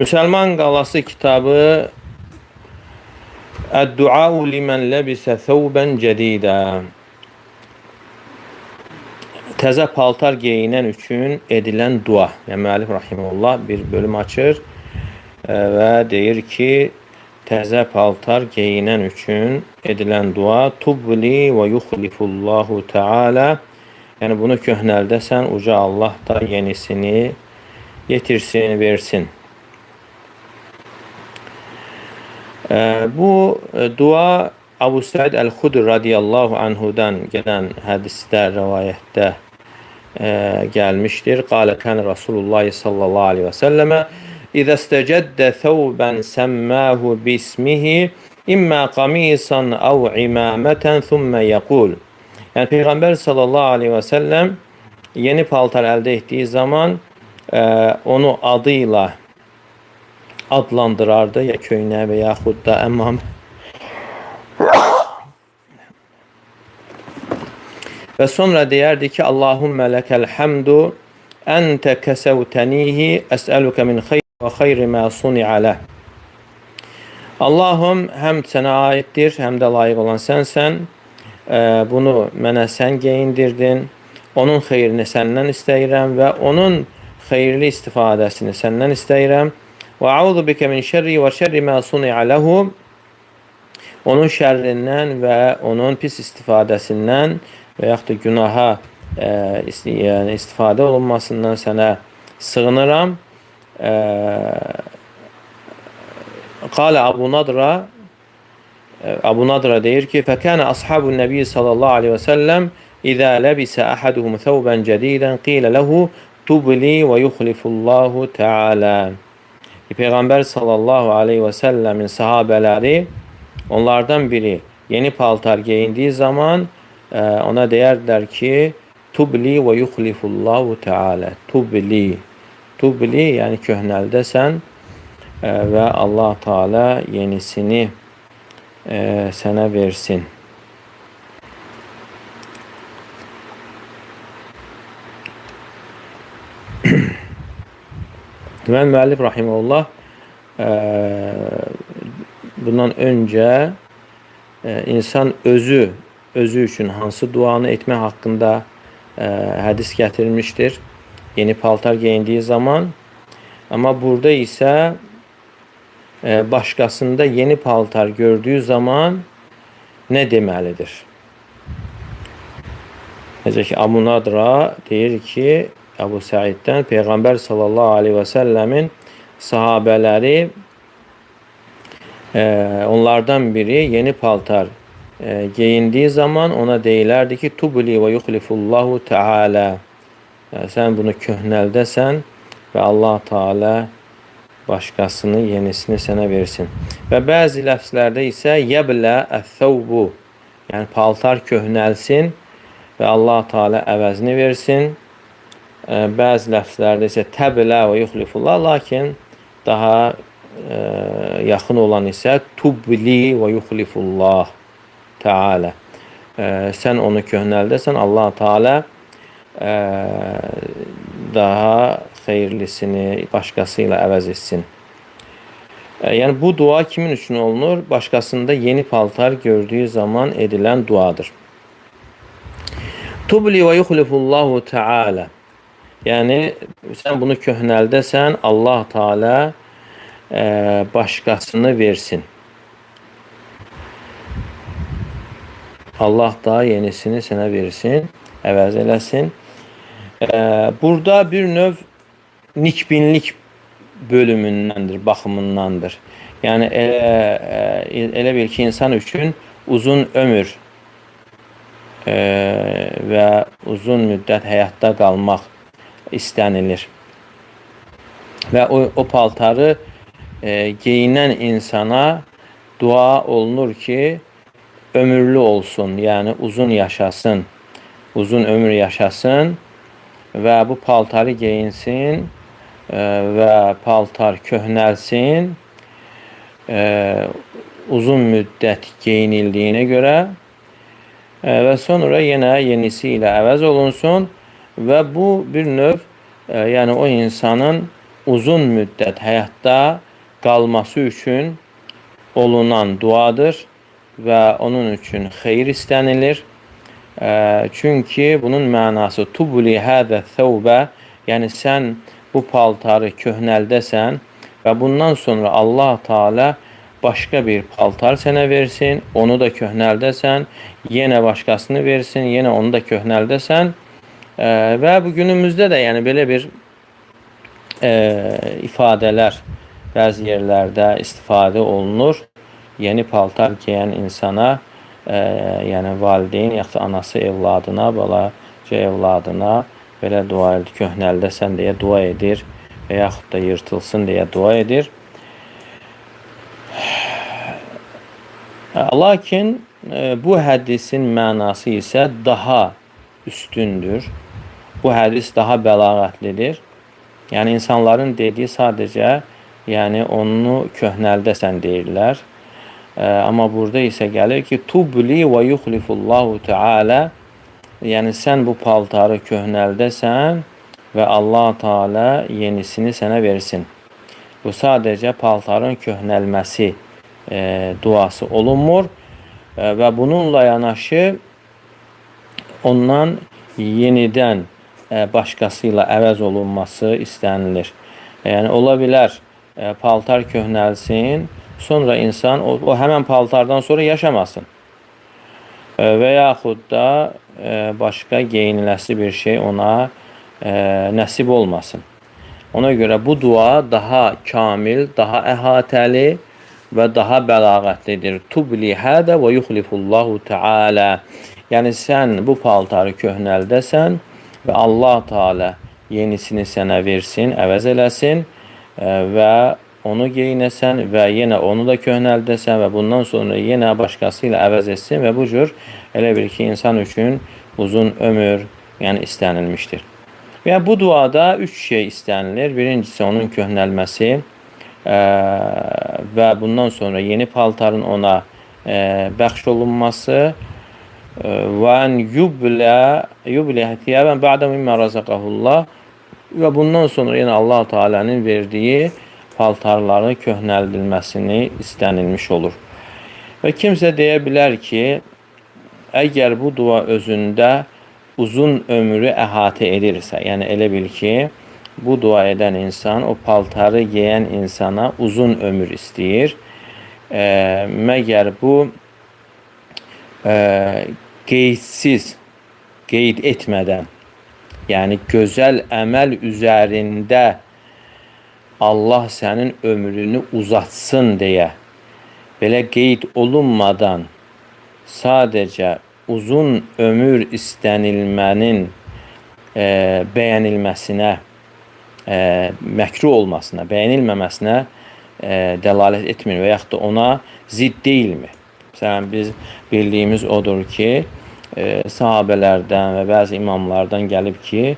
Müsəlman qalası kitabı Əd-duau limən ləbisə thawban cədidə. Təzə paltar geyinən üçün edilən dua. Yəni müəllif rahimehullah bir bölüm açır və deyir ki, təzə paltar geyinən üçün edilən dua tubli və yuxlifullahu Teala. Yəni bunu köhnəldəsən, uca Allah da yenisini yetirsin, versin. Bu dua Abu Said el-Xudri radiyallahu anhudan gələn hədisdə, rivayətdə gəlmişdir. Qalə kən Rasulullah sallallahu aleyhi və səlləmə İzə istəcəddə thawban səmməhu bismihi İmmə qamisan əv imamətən thumma yəqul. Yəni Peyğəmbər sallallahu aleyhi və səlləm yeni paltar əldə etdiyi zaman onu adıyla adlandırardı, ya köynə və yaxud da əmmam. Və sonra deyərdi ki, Allahümmə ləkəl həmdu əntə kəsəvtənihi əsəluka min xeyr və xeyri mə suni'alə. Allahım, həmd sənə aiddir, həmdə layiq olan sənsən. Bunu mənə sən geyindirdin. Onun xeyrini səndən istəyirəm və onun xeyirli istifadəsini səndən istəyirəm. Və əuzu bikə min şərri və şərri mə suni'a lehu. Onun şərrindən və onun pis istifadəsindən və yaxud da günaha istifadə olunmasından sənə sığınıram. Qalə Abu Nadra deyir ki, fəkənə ashabun nəbi sallallahu aleyhi və səlləm İzə ləbisə əhəduhum thawban cədidən qilə lehu tubli və yuxlifullahu Teala. Peyğəmbər sallallahu aleyhi və səlləmin sahabələri, onlardan biri yeni paltar geyindiyi zaman ona deyərdilər ki, tubli və yuxlifullahu Teala. Tubli yəni köhnəldəsən və Allah Teala yenisini sənə versin. Və müəllif rahimehullah bundan öncə insan özü üçün hansı duanı etmək haqqında hədis gətirmişdir. Yeni paltar geyindiyi zaman. Amma burada isə başqasında yeni paltar gördüyü zaman nə deməlidir? Necə ki, Abu Nadra deyir ki, Əbu Səiddən Peyğəmbər sallallahu aleyhi və səlləmin sahabələri onlardan biri yeni paltar geyindiyi zaman ona deyilərdi ki, tubli və yuxlifullahu Teala. Sən bunu köhnəldəsən və Allah Teala başqasını, yenisini sənə versin. Və bəzi ləfzlərdə isə yəblə əth-thawbu, yəni paltar köhnəlsin və Allah Teala əvəzini versin. Bəzi ləfzlərdə isə təblə və yuxlifullah, lakin daha yaxın olan isə tubli və yuxlifullah Teala. Sən onu köhnəldəsən, Allah Teala daha xeyirlisini başqası ilə əvəz etsin. Yəni bu dua kimin üçün olunur? Başqasında yeni paltar gördüyü zaman edilən duadır. Tubli və yuxlifullahu Teala. Yəni sən bunu köhnəldəsən, Allah Teala başqasını versin. Allah da yenisini sənə versin, əvəz eləsin. Burada bir növ nikbinlik bölümündəndir, baxımındandır. Yəni elə bil ki, insan üçün uzun ömür və uzun müddət həyatda qalmaq istənilir. Və o paltarı geyinən insana dua olunur ki, ömürlü olsun, yəni uzun yaşasın, uzun ömür yaşasın və bu paltarı geyinsin və paltar köhnəlsin uzun müddət geyinildiyinə görə və sonra yenə yenisi ilə əvəz olunsun və bu bir növ yəni o insanın uzun müddət həyatda qalması üçün olunan duadır və onun üçün xeyir istənilir. Çünki bunun mənası tubli hədə thəvbə, yəni sən bu paltarı köhnəldəsən və bundan sonra Allah Teala başqa bir paltar sənə versin, onu da köhnəldəsən, yenə başqasını versin, yenə onu da köhnəldəsən. Və bu günümüzdə də yəni belə bir ifadələr bəzi yerlərdə istifadə olunur. Yeni paltar giyən insana, yəni valideyn yaxud anası evladına, balaca evladına belə dua edir, köhnəldəsən deyə dua edir və yaxud da yırtılsın deyə dua edir. Lakin bu hədisin mənası isə daha üstündür. Bu hədis daha bəlağətlidir. Yəni insanların dediyi sadəcə yəni onu köhnəldəsən deyirlər. Amma burada isə gəlir ki, tubli və yuxlifullahu Teala, yəni sən bu paltarı köhnəldəsən və Allah Teala yenisini sənə versin. Bu sadəcə paltarın köhnəlməsi duası olunmur və bununla yanaşı ondan yenidən başqası ilə əvəz olunması istənilir. Yəni ola bilər paltar köhnəlsin, sonra insan o həmən paltardan sonra yaşamasın və yaxud da başqa geyiniləsi bir şey ona nəsib olmasın. Ona görə bu dua daha kamil, daha əhatəli və daha bəlağətlidir. Tubli hədə və yuxlifullahu Teala. Yəni sən bu paltarı köhnəldəsən və Allah Teala yenisini sənə versin, əvəz eləsin və onu geyinəsən və yenə onu da köhnəldəsən və bundan sonra yenə başqası ilə əvəz etsin və bu cür elə bir ki, insan üçün uzun ömür yəni istənilmişdir. Və bu duada üç şey istənilir. Birincisi onun köhnəlməsi və bundan sonra yeni paltarın ona bəxş olunması və yublə thiyabən ba'də mimmə razaqahullah və bundan sonra yenə Allah Teala'nın verdiyi paltarların köhnəldilməsini istənilmiş olur. Və kimsə deyə bilər ki, əgər bu dua özündə uzun ömrü əhatə edirsə, yəni elə bil ki, bu dua edən insan o paltarı giyən insana uzun ömür istəyir. Məgər bu qeydsiz, qeyd etmədən, yəni gözəl əməl üzərində Allah sənin ömrünü uzatsın deyə, belə qeyd olunmadan sadəcə uzun ömür istənilmənin bəyənilməsinə, məkruh olmasına, bəyənilməməsinə dəlalət etmir və yaxud da ona zidd deyilmi? Məsələn, biz bildiyimiz odur ki, sahabələrdən və bəzi imamlardan gəlib ki,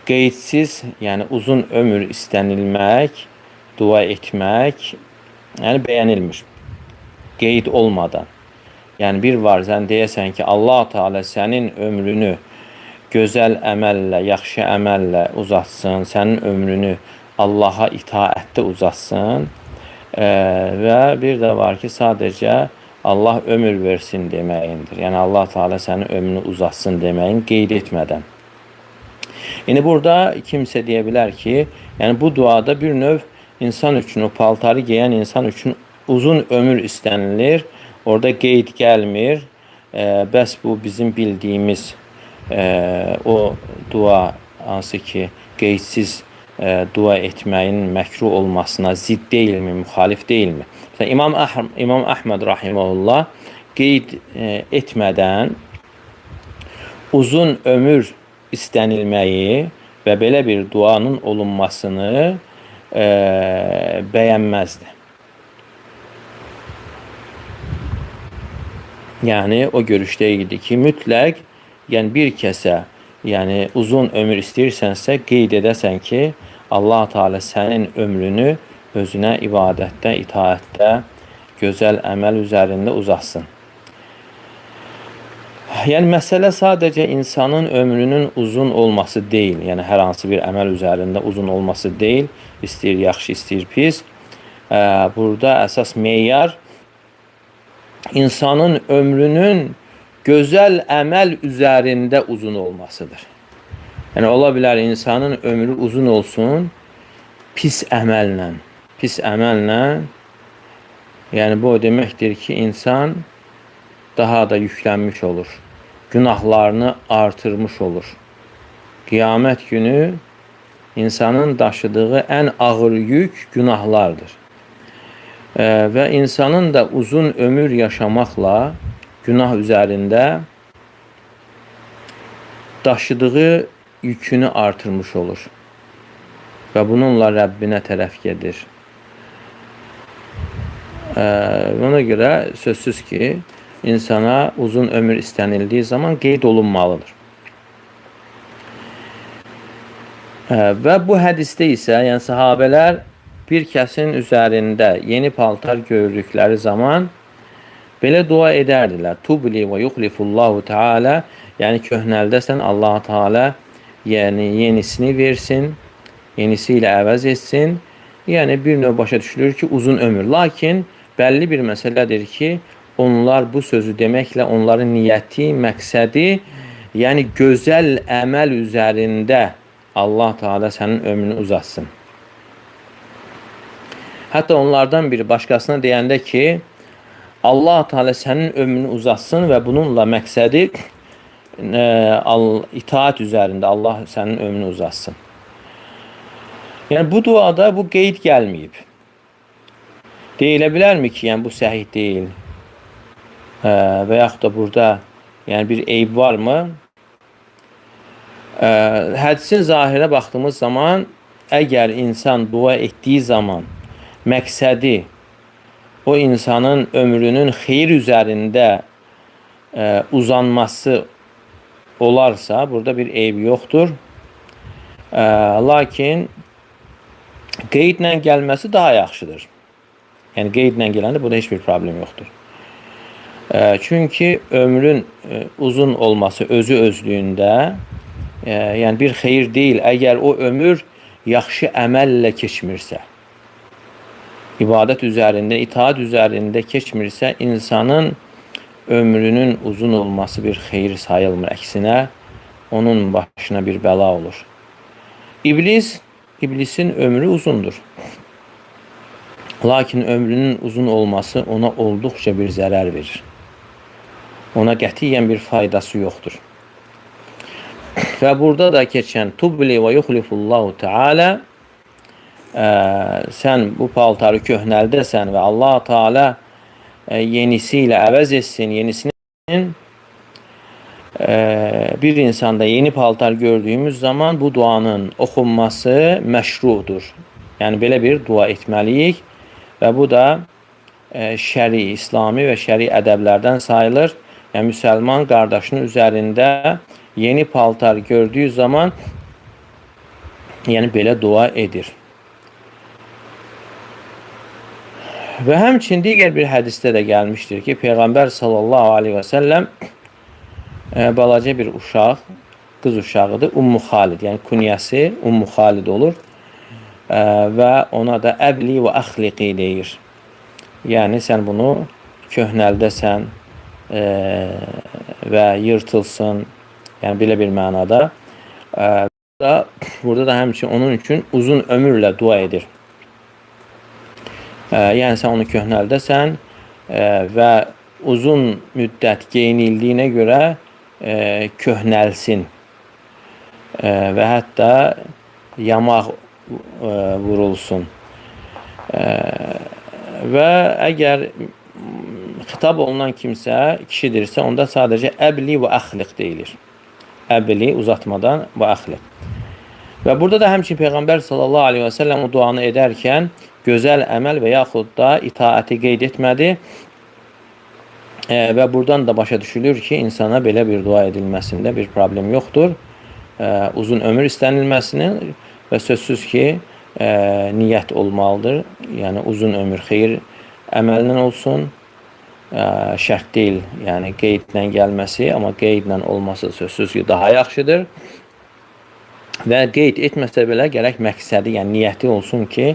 qeydsiz, yəni uzun ömür istənilmək, dua etmək, yəni bəyənilmir, qeyd olmadan. Yəni bir var, sən deyəsən ki, Allah Teala sənin ömrünü gözəl əməllə, yaxşı əməllə uzatsın, sənin ömrünü Allaha itaətdə uzatsın və bir də var ki, sadəcə Allah ömür versin deməyindir. Yəni Allah Teala sənin ömrünü uzatsın deməyin qeyd etmədən. Yəni burada kimsə deyə bilər ki, yəni bu duada bir növ insan üçün, o paltarı giyən insan üçün uzun ömür istənilir. Orada qeyd gəlmir. Bəs bu bizim bildiyimiz o dua hansı ki qeydsiz dua etməyin məkruh olmasına zidd deyilmi, müxalif deyilmi? İmam Əhməd rahimehullah qeyd etmədən uzun ömür istənilməyi və belə bir duanın olunmasını bəyənməzdi. Yəni o görüşdə idi ki, mütləq, yəni bir kəsə, yəni uzun ömür istəyirsənsə qeyd edəsən ki, Allah Teala sənin ömrünü özünə ibadətdə, itaətdə, gözəl əməl üzərində uzatsın. Yəni məsələ sadəcə insanın ömrünün uzun olması deyil. Yəni hər hansı bir əməl üzərində uzun olması deyil. İstəyir yaxşı, istəyir pis. Burada əsas meyar insanın ömrünün gözəl əməl üzərində uzun olmasıdır. Yəni ola bilər insanın ömrü uzun olsun pis əməllə. Pis əməllə, yəni bu o deməkdir ki, insan daha da yüklənmiş olur. Günahlarını artırmış olur. Qiyamət günü insanın daşıdığı ən ağır yük günahlardır. Və insanın da uzun ömür yaşamaqla günah üzərində daşıdığı yükünü artırmış olur. Və bununla Rəbbinə tərəf gedir. Ona görə sözsüz ki, insana uzun ömür istənildiyi zaman qeyd olunmalıdır. Və bu hədisdə isə, yəni sahabələr bir kəsin üzərində yeni paltar gördükləri zaman belə dua edərdilər. Tubli və yuxlifullahu Teala, yəni köhnəldəsən Allah Teala yəni yenisini versin, yenisi ilə əvəz etsin. Yəni bir növ başa düşülür ki, uzun ömür. Lakin bəlli bir məsələdir ki, onlar bu sözü deməklə onların niyyəti, məqsədi, yəni gözəl əməl üzərində Allah Teala sənin ömrünü uzatsın. Hətta onlardan biri başqasına deyəndə ki, Allah Teala sənin ömrünü uzatsın və bununla məqsədi itaat üzərində Allah sənin ömrünü uzatsın. Yəni bu duada bu qeyd gəlməyib. Deyilə bilərmi ki, yəni bu səhih deyil? Və yaxud da burada yəni bir eyb varmı? Hədisin zahirə baxdığımız zaman, əgər insan dua etdiyi zaman məqsədi o insanın ömrünün xeyir üzərində uzanması olarsa, burada bir eyb yoxdur. Lakin qeydlə gəlməsi daha yaxşıdır. Yəni qeydlə gələndə burada heç bir problem yoxdur. Çünki ömrün uzun olması özü özlüyündə yəni bir xeyir deyil. Əgər o ömür yaxşı əməllə keçmirsə, ibadət üzərində, itaat üzərində keçmirsə, insanın ömrünün uzun olması bir xeyir sayılmır. Əksinə, onun başına bir bəla olur. İblisin ömrü uzundur. Lakin ömrünün uzun olması ona olduqca bir zərər verir. Ona qətiyyən bir faydası yoxdur. Və burada da keçən Tubli və yuxlifullahu Teala, sən bu paltarı köhnəldəsən və Allah Teala yenisi ilə əvəz etsin, yenisinin bir insanda yeni paltar gördüyümüz zaman bu duanın oxunması məşrudur. Yəni belə bir dua etməliyik və bu da şəri, İslami və şəri ədəblərdən sayılır. Yəni müsəlman qardaşının üzərində yeni paltar gördüyü zaman yəni belə dua edir. Və həmçinin digər bir hədisdə də gəlmişdir ki, Peyğəmbər sallallahu aleyhi və səlləm balaca bir uşaq, qız uşağıdır, Ummu Xalid, yəni künyəsi Ummu Xalid olur və ona da əbli və əxliqi deyir. Yəni sən bunu köhnəldəsən və yırtılsın, yəni belə bir mənada. Burada da həmçinin onun üçün uzun ömürlə dua edir. Yəni sən onu köhnəldəsən və uzun müddət geyinildiyinə görə köhnəlsin və hətta yamaq vurulsun. Və əgər xitab olunan kimsə kişidirsə, onda sadəcə əbli və əxliq deyilir. Əbli uzatmadan və əxliq. Və burada da həmçinin Peyğəmbər sallallahu aleyhi və səlləm o duanı edərkən gözəl əməl və yaxud da itaəti qeyd etmədi. Və buradan da başa düşülür ki, insana belə bir dua edilməsində bir problem yoxdur. Uzun ömür istənilməsinin və sözsüz ki, niyyət olmalıdır. Yəni uzun ömür xeyir əməlindən olsun şərt deyil, yəni qeydlə gəlməsi, amma qeydlə olması sözsüz ki, daha yaxşıdır. Və qeyd etməsə belə gərək məqsədi, yəni niyyəti olsun ki,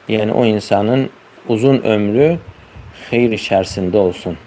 yəni o insanın uzun ömrü xeyir içərisində olsun.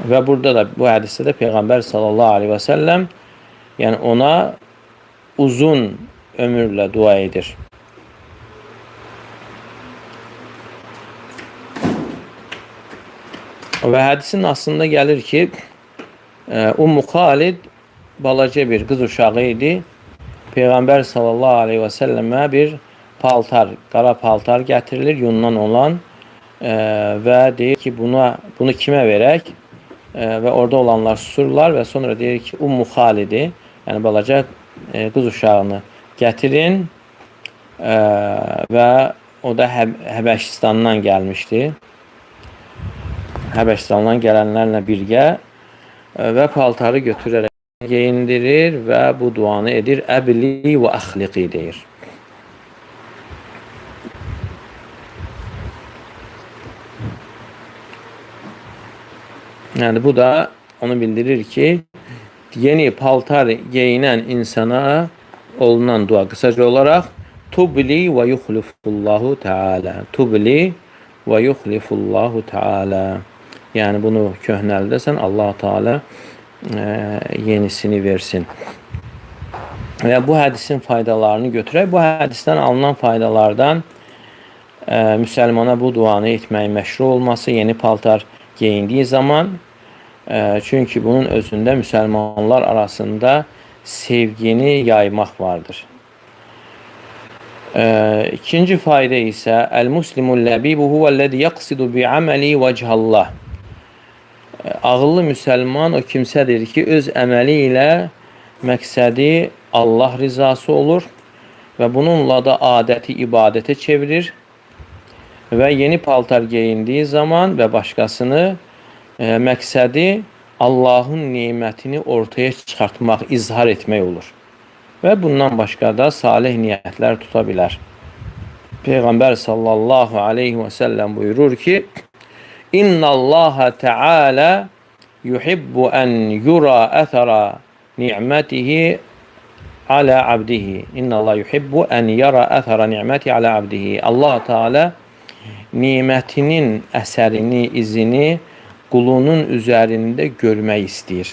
Və burada da, bu hədisdə də Peyğəmbər sallallahu aleyhi və səlləm yəni ona uzun ömürlə dua edir. Və hədisin aslında gəlir ki, Ummu Xalid balaca bir qız uşağı idi. Peyğəmbər sallallahu aleyhi və səlləmə bir paltar, qara paltar gətirilir, yundan olan və deyir ki, bunu kimə verək? Və orada olanlar susurlar və sonra deyir ki, Ummu Xalidi, yəni balaca qız uşağını gətirin və o da Həbəşistandan gəlmişdi. Həbəşistandan gələnlərlə birgə və paltarı götürərək geyindirir və bu duanı edir. Əbli və əxliqi deyir. Yəni bu da onu bildirir ki, yeni paltar geyinən insana olunan dua qısaca olaraq Tubli və yuxlifullahu Teala. Tubli və yuxlifullahu Teala. Yəni bunu köhnəldəsən, Allah Teala yenisini versin. Və bu hədisin faydalarını götürək. Bu hədisdən alınan faydalardan müsəlmana bu duanı etməyin məşru olması, yeni paltar geyindiyi zaman, çünki bunun özündə müsəlmanlar arasında sevgini yaymaq vardır. İkinci fayda isə Əl-Muslimul Ləbibu huvəl-ləzi yaqsidu bi'amali vəchallah. Ağıllı müsəlman o kimsədir ki, öz əməli ilə məqsədi Allah rizası olur və bununla da adəti ibadətə çevirir və yeni paltar geyindiyi zaman və başqasını məqsədi Allahın nemətini ortaya çıxartmaq, izhar etmək olur. Və bundan başqa da salih niyyətlər tuta bilər. Peyğəmbər sallallahu aleyhi və səlləm buyurur ki, İnna Allaha Teala yuhibbu an yura athara ni'matihi ala abdihi. İnna Allah yuhibbu an yara athara ni'mati ala abdihi. Allah Teala nimətinin əsərini, izini qulunun üzərində görmək istəyir.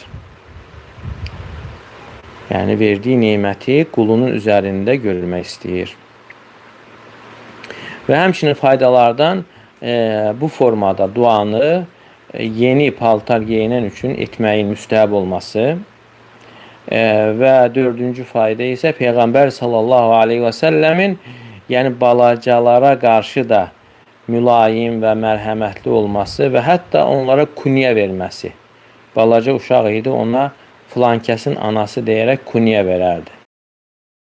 Yəni verdiyi neməti qulunun üzərində görmək istəyir. Və həmçinin faydalardan bu formada duanı yeni paltar geyinən üçün etməyin müstəhəb olması və dördüncü fayda isə Peyğəmbər sallallahu aleyhi və səlləmin yəni balacalara qarşı da mülayim və mərhəmətli olması və hətta onlara künyə verməsi. Balaca uşaq idi, ona filankəsin anası deyərək künyə verərdi.